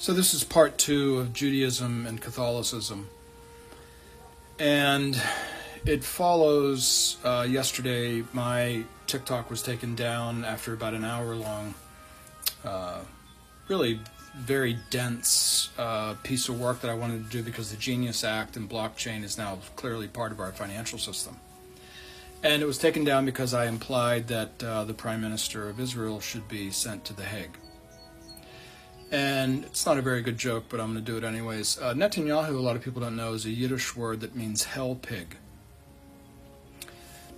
So this is part 2 of Judaism and Catholicism. And it follows, yesterday my TikTok was taken down after about an hour-long, really very dense piece of work that I wanted to do because the Genius Act and blockchain is now clearly part of our financial system. And it was taken down because I implied that the Prime Minister of Israel should be sent to The Hague. And it's not a very good joke, but I'm going to do it anyways. Netanyahu, a lot of people don't know, is a Yiddish word that means hell pig.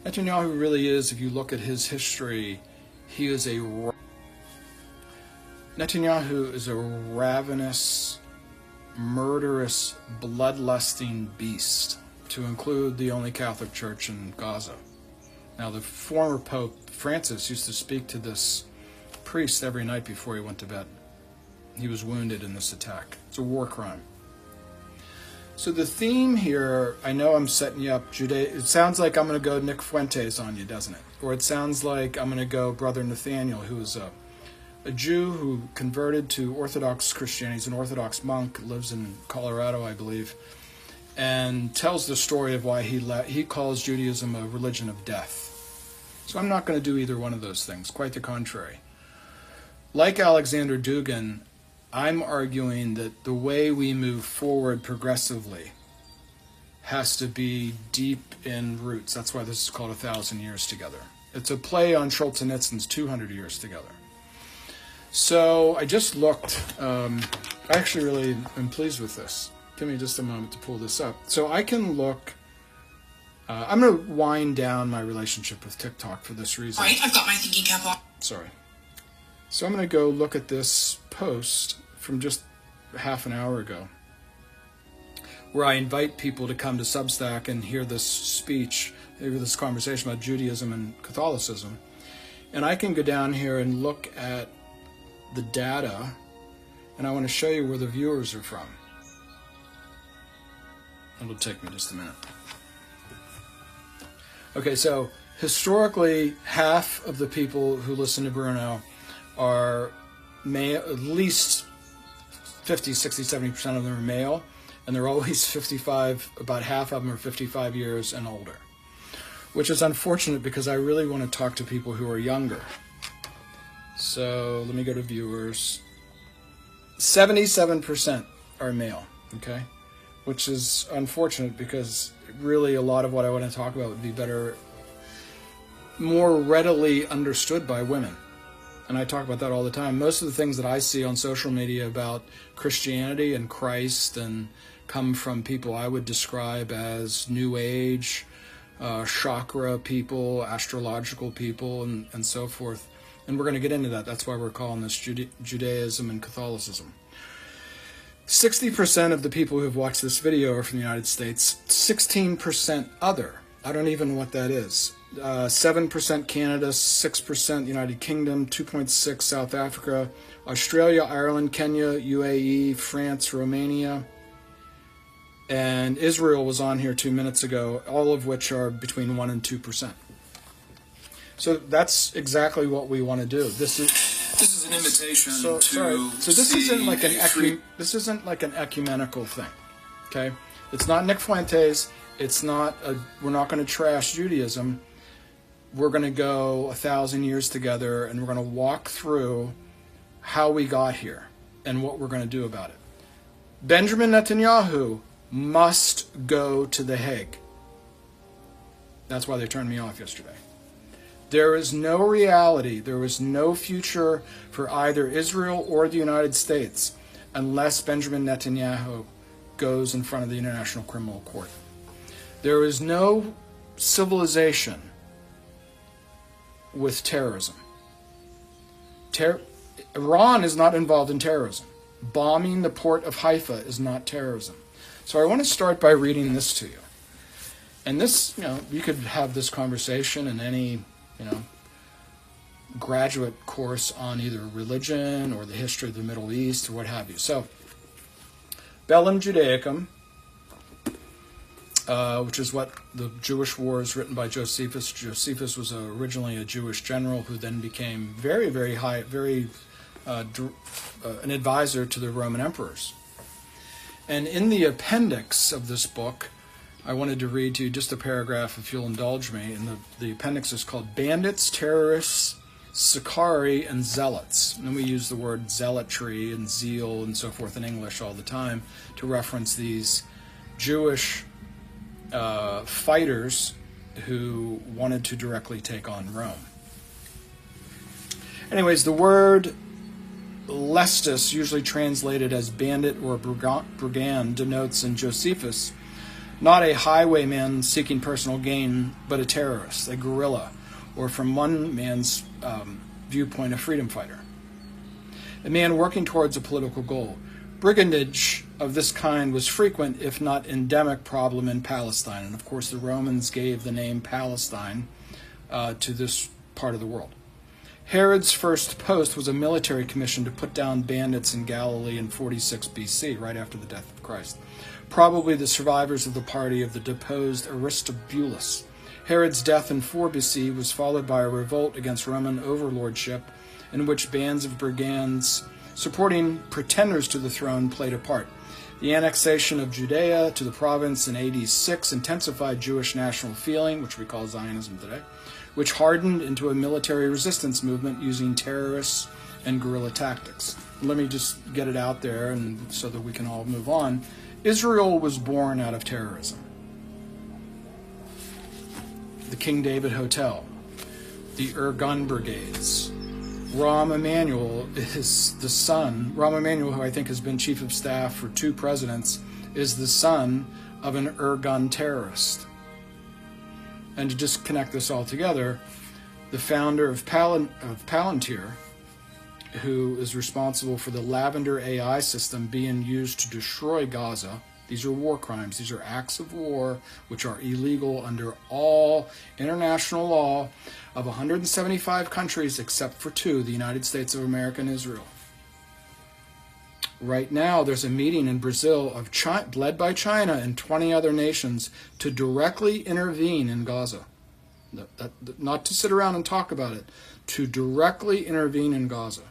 Netanyahu really is, if you look at his history, Netanyahu is a ravenous, murderous, bloodlusting beast, to include the only Catholic church in Gaza. Now, the former Pope Francis used to speak to this priest every night before he went to bed. He was wounded in this attack. It's a war crime. So the theme here, I know I'm setting you up, it sounds like I'm going to go Nick Fuentes on you, doesn't it? Or it sounds like I'm going to go Brother Nathaniel, who is a Jew who converted to Orthodox Christianity. He's an Orthodox monk, lives in Colorado, I believe, and tells the story of why he calls Judaism a religion of death. So I'm not going to do either one of those things, quite the contrary. Like Alexander Dugin, I'm arguing that the way we move forward progressively has to be deep in roots. That's why this is called 1,000 Years Together. It's a play on Solzhenitsyn's 200 Years Together. So I just looked. I actually really am pleased with this. Give me just a moment to pull this up. So I can look. I'm going to wind down my relationship with TikTok for this reason. All right, I've got my thinking cap on. Sorry. So I'm going to go look at this post from just half an hour ago, where I invite people to come to Substack and hear this speech, hear this conversation about Judaism and Catholicism. And I can go down here and look at the data, and I want to show you where the viewers are from. It'll take me just a minute. Okay, so historically, half of the people who listen to Bruno are male, at least 50, 60, 70% of them are male, and they're always 55, about half of them are 55 years and older, which is unfortunate because I really want to talk to people who are younger. So let me go to viewers. 77% are male, okay? Which is unfortunate because really a lot of what I want to talk about would be better, more readily understood by women. And I talk about that all the time. Most of the things that I see on social media about Christianity and Christ and come from people I would describe as New Age, chakra people, astrological people, and so forth. And we're going to get into that. That's why we're calling this Judaism and Catholicism. 60% of the people who have watched this video are from the United States. 16% other. I don't even know what that is. 7% Canada, 6% United Kingdom, 2.6% South Africa, Australia, Ireland, Kenya, UAE, France, Romania, and Israel was on here 2 minutes ago, all of which are between 1% and 2%. So that's exactly what we want to do. This is an invitation to this isn't like an ecumenical thing. Okay? It's not Nick Fuentes. It's not we're not going to trash Judaism. We're going to go 1,000 years together, and we're going to walk through how we got here and what we're going to do about it. Benjamin Netanyahu must go to The Hague. That's why they turned me off yesterday. There is no reality, there is no future for either Israel or the United States unless Benjamin Netanyahu goes in front of the International Criminal Court. There is no civilization with terrorism. Iran is not involved in terrorism. Bombing the port of Haifa is not terrorism. So I want to start by reading this to you. And this, you could have this conversation in any, graduate course on either religion or the history of the Middle East or what have you. So, Bellum Judaicum, which is what the Jewish War is written by Josephus. Josephus was originally a Jewish general who then became very, very high, very an advisor to the Roman emperors. And in the appendix of this book, I wanted to read to you just a paragraph, if you'll indulge me. And the appendix is called Bandits, Terrorists, Sicarii, and Zealots. And we use the word zealotry and zeal and so forth in English all the time to reference these Jewish fighters who wanted to directly take on Rome. Anyways, the word lestus, usually translated as bandit or brigand, denotes in Josephus not a highwayman seeking personal gain, but a terrorist, a guerrilla, or from one man's viewpoint, a freedom fighter, a man working towards a political goal. Brigandage of this kind was frequent, if not endemic, problem in Palestine. And of course, the Romans gave the name Palestine to this part of the world. Herod's first post was a military commission to put down bandits in Galilee in 46 BC, right after the death of Christ. Probably the survivors of the party of the deposed Aristobulus. Herod's death in 4 BC was followed by a revolt against Roman overlordship, in which bands of brigands supporting pretenders to the throne played a part. The annexation of Judea to the province in AD 6 intensified Jewish national feeling, which we call Zionism today, which hardened into a military resistance movement using terrorists and guerrilla tactics. Let me just get it out there and so that we can all move on. Israel was born out of terrorism. The King David Hotel, the Gun Brigades. Rahm Emanuel is the son, Rahm Emanuel, who I think has been chief of staff for 2 presidents, is the son of an Gun terrorist. And to just connect this all together, the founder of Palantir, who is responsible for the Lavender AI system being used to destroy Gaza. These are war crimes. These are acts of war which are illegal under all international law of 175 countries except for 2, the United States of America and Israel. Right now, there's a meeting in Brazil of led by China and 20 other nations to directly intervene in Gaza. Not to sit around and talk about it, to directly intervene in Gaza.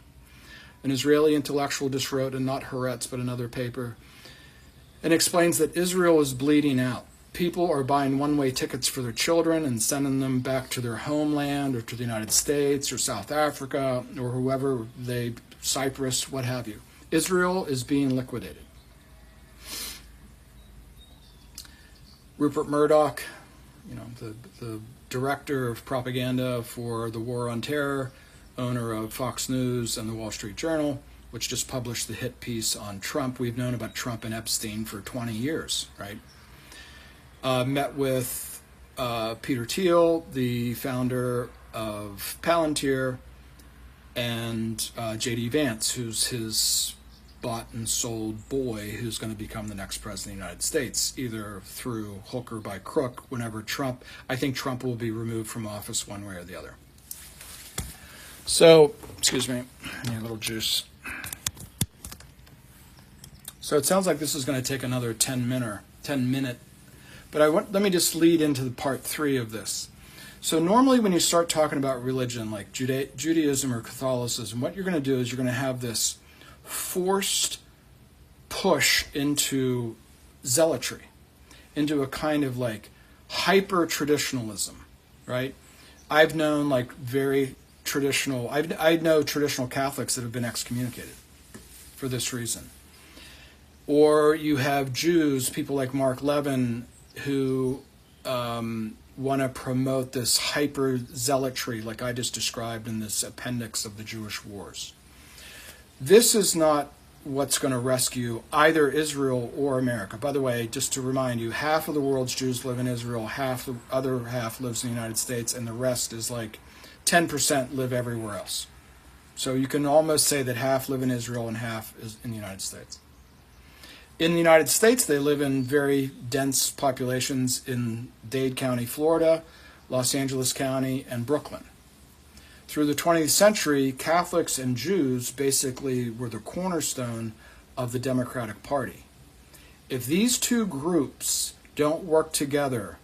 An Israeli intellectual just wrote, and not Haaretz, but another paper, and explains that Israel is bleeding out. People are buying one-way tickets for their children and sending them back to their homeland or to the United States or South Africa or whoever Cyprus, what have you. Israel is being liquidated. Rupert Murdoch, the director of propaganda for the War on Terror, owner of Fox News and the Wall Street Journal, which just published the hit piece on Trump. We've known about Trump and Epstein for 20 years, right? Met with Peter Thiel, the founder of Palantir, and J.D. Vance, who's his bought and sold boy who's going to become the next president of the United States, either through hook or by crook, whenever I think Trump will be removed from office one way or the other. So, excuse me, I need a little juice. So it sounds like this is going to take another 10 minute, but let me just lead into the part 3 of this. So normally when you start talking about religion, like Judaism or Catholicism, what you're going to do is you're going to have this forced push into zealotry, into a kind of like hyper-traditionalism, right? I've known like very traditional, I know traditional Catholics that have been excommunicated for this reason. Or you have Jews, people like Mark Levin, who want to promote this hyper-zealotry like I just described in this appendix of the Jewish Wars. This is not what's going to rescue either Israel or America. By the way, just to remind you, half of the world's Jews live in Israel, the other half lives in the United States, and the rest is like 10% live everywhere else. So you can almost say that half live in Israel and half is in the United States. In the United States, they live in very dense populations in Dade County, Florida, Los Angeles County, and Brooklyn. Through the 20th century, Catholics and Jews basically were the cornerstone of the Democratic Party. If these two groups don't work together,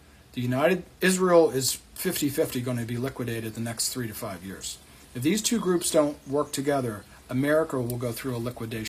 Israel is 50-50 going to be liquidated the next 3 to 5 years. If these two groups don't work together, America will go through a liquidation.